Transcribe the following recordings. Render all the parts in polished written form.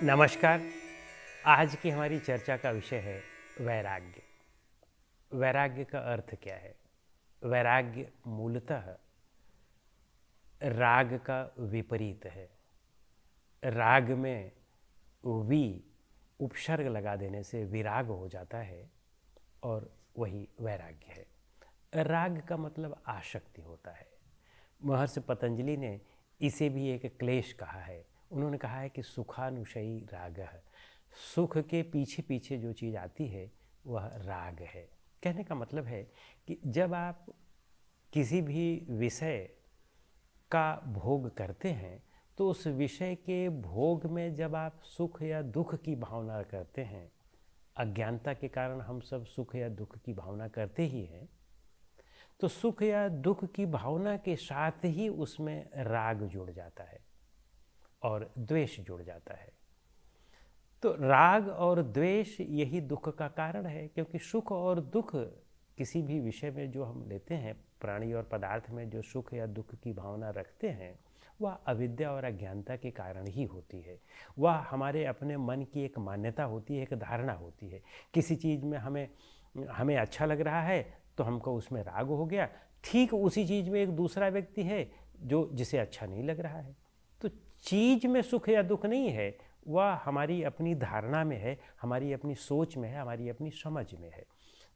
नमस्कार। आज की हमारी चर्चा का विषय है वैराग्य। वैराग्य का अर्थ क्या है? वैराग्य मूलतः राग का विपरीत है। राग में वी उपसर्ग लगा देने से विराग हो जाता है और वही वैराग्य है। राग का मतलब आसक्ति होता है। महर्षि पतंजलि ने इसे भी एक क्लेश कहा है। उन्होंने कहा है कि सुखानुशयी राग है। सुख के पीछे पीछे जो चीज़ आती है वह राग है। कहने का मतलब है कि जब आप किसी भी विषय का भोग करते हैं तो उस विषय के भोग में जब आप सुख या दुख की भावना करते हैं, अज्ञानता के कारण हम सब सुख या दुख की भावना करते ही हैं, तो सुख या दुख की भावना के साथ ही उसमें राग जुड़ जाता है और द्वेष जुड़ जाता है। तो राग और द्वेष यही दुख का कारण है, क्योंकि सुख और दुख किसी भी विषय में जो हम लेते हैं, प्राणी और पदार्थ में जो सुख या दुख की भावना रखते हैं, वह अविद्या और अज्ञानता के कारण ही होती है। वह हमारे अपने मन की एक मान्यता होती है, एक धारणा होती है। किसी चीज़ में हमें हमें अच्छा लग रहा है तो हमको उसमें राग हो गया। ठीक उसी चीज़ में एक दूसरा व्यक्ति है जिसे अच्छा नहीं लग रहा है। तो चीज़ में सुख या दुख नहीं है, वह हमारी अपनी धारणा में है, हमारी अपनी सोच में है, हमारी अपनी समझ में है।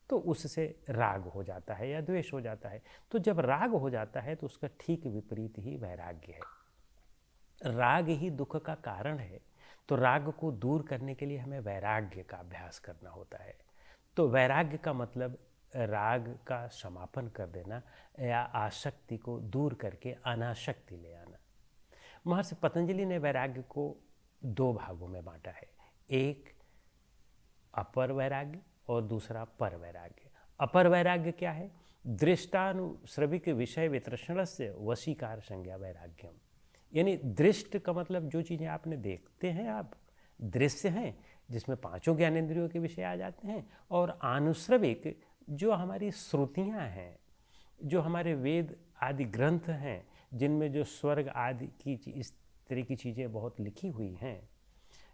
तो उससे राग हो जाता है या द्वेष हो जाता है। तो जब राग हो जाता है तो उसका ठीक विपरीत ही वैराग्य है। राग ही दुख का कारण है, तो राग को दूर करने के लिए हमें वैराग्य का अभ्यास करना होता है। तो वैराग्य का मतलब राग का समापन कर देना या आसक्ति को दूर करके अनासक्ति ले आना। महर्षि पतंजलि ने वैराग्य को दो भागों में बांटा है, एक अपर वैराग्य और दूसरा पर वैराग्य। अपर वैराग्य क्या है? दृष्टानुश्रविक विषय वितृष्णस्य वशीकार संज्ञा वैराग्यम। यानी दृष्ट का मतलब जो चीज़ें आपने देखते हैं, आप दृश्य हैं जिसमें पांचों ज्ञानेंद्रियों के विषय आ जाते हैं, और आनुश्रविक जो हमारी श्रुतियाँ हैं, जो हमारे वेद आदि ग्रंथ हैं, जिनमें जो स्वर्ग आदि की इस तरह की चीज़ें बहुत लिखी हुई हैं,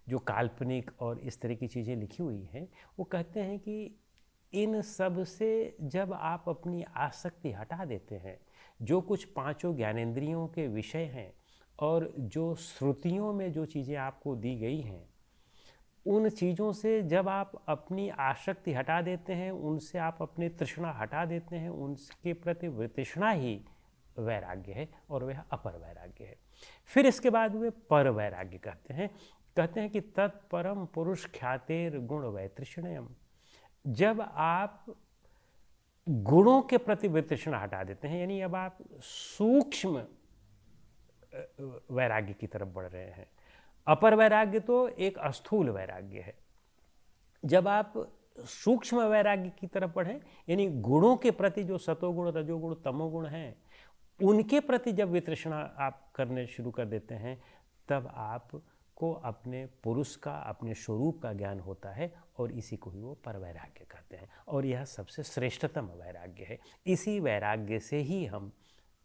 जो काल्पनिक और इस तरह की चीज़ें लिखी हुई हैं, वो कहते हैं कि इन सब से जब आप अपनी आसक्ति हटा देते हैं, जो कुछ पांचों ज्ञानेंद्रियों के विषय हैं और जो श्रुतियों में जो चीज़ें आपको दी गई हैं, उन चीज़ों से जब आप अपनी आसक्ति हटा देते हैं, उनसे आप अपनी तृष्णा हटा देते हैं, उनके प्रति वितृष्णा ही वैराग्य है, और वह अपर वैराग्य है। फिर इसके बाद वे पर वैराग्य कहते हैं कि तत्परम पुरुष ख्यातेर गुण वैतृष्णयम। जब आप गुणों के प्रति वितृष्णा हटा देते हैं, यानी अब आप सूक्ष्म वैराग्य की तरफ बढ़ रहे हैं। अपर वैराग्य तो एक स्थूल वैराग्य है। जब आप सूक्ष्म वैराग्य की तरफ बढ़ें, यानी गुणों के प्रति जो सतोगुण रजोगुण तमोगुण हैं, उनके प्रति जब वितृष्णा आप करने शुरू कर देते हैं, तब आपको अपने पुरुष का, अपने स्वरूप का ज्ञान होता है, और इसी को ही वो पर वैराग्य कहते हैं। और यह सबसे श्रेष्ठतम वैराग्य है। इसी वैराग्य से ही हम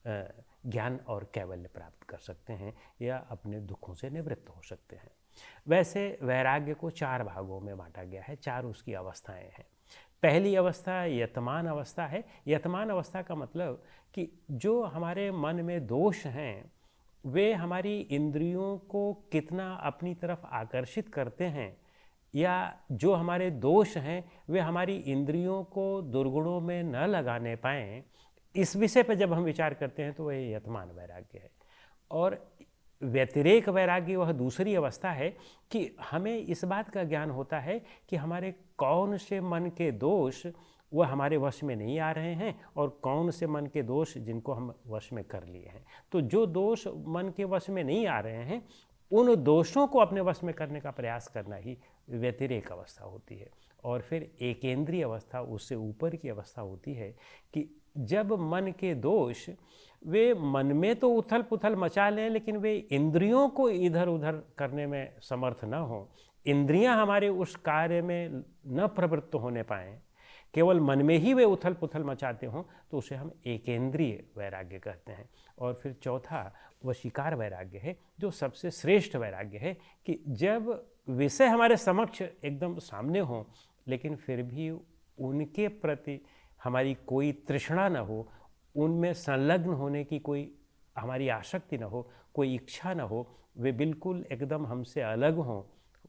ज्ञान और कैवल्य प्राप्त कर सकते हैं या अपने दुखों से निवृत्त हो सकते हैं। वैसे वैराग्य को चार भागों में बांटा गया है, चार उसकी अवस्थाएं हैं। पहली अवस्था यतमान अवस्था है। यतमान अवस्था का मतलब कि जो हमारे मन में दोष हैं, वे हमारी इंद्रियों को कितना अपनी तरफ आकर्षित करते हैं, या जो हमारे दोष हैं वे हमारी इंद्रियों को दुर्गुणों में न लगाने पाएँ, इस विषय पर जब हम विचार करते हैं तो वह यतमान वैराग्य है। और व्यतिरेक वैराग्य वह दूसरी अवस्था है कि हमें इस बात का ज्ञान होता है कि हमारे कौन से मन के दोष वह हमारे वश में नहीं आ रहे हैं, और कौन से मन के दोष जिनको हम वश में कर लिए हैं। तो जो दोष मन के वश में नहीं आ रहे हैं, उन दोषों को अपने वश में करने का प्रयास करना ही व्यतिरेक अवस्था होती है। और फिर एकेंद्रीय अवस्था, उससे ऊपर की अवस्था होती है कि जब मन के दोष वे मन में तो उथल पुथल मचा लें, लेकिन वे इंद्रियों को इधर उधर करने में समर्थ न हो, इंद्रियां हमारे उस कार्य में न प्रवृत्त होने पाएँ, केवल मन में ही वे उथल पुथल मचाते हों तो उसे हम एकेंद्रीय वैराग्य कहते हैं। और फिर चौथा वशीकार वैराग्य है, जो सबसे श्रेष्ठ वैराग्य है, कि जब विषय हमारे समक्ष एकदम सामने हों लेकिन फिर भी उनके प्रति हमारी कोई तृष्णा न हो, उनमें संलग्न होने की कोई हमारी आसक्ति न हो, कोई इच्छा न हो, वे बिल्कुल एकदम हमसे अलग हों,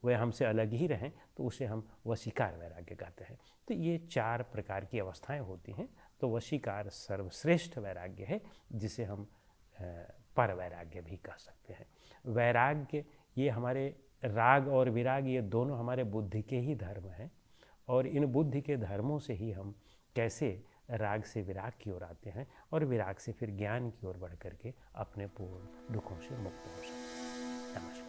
वे हमसे अलग ही रहें, तो उसे हम वशीकार वैराग्य कहते हैं। तो ये 4 प्रकार की अवस्थाएं होती हैं। तो वशीकार सर्वश्रेष्ठ वैराग्य है, जिसे हम पर वैराग्य भी कह सकते हैं। वैराग्य ये हमारे राग और विराग ये दोनों हमारे बुद्धि के ही धर्म हैं, और इन बुद्धि के धर्मों से ही हम कैसे राग से विराग की ओर आते हैं और विराग से फिर ज्ञान की ओर बढ़ करके अपने पूर्ण दुखों से मुक्त हो सकते हैं। नमस्कार।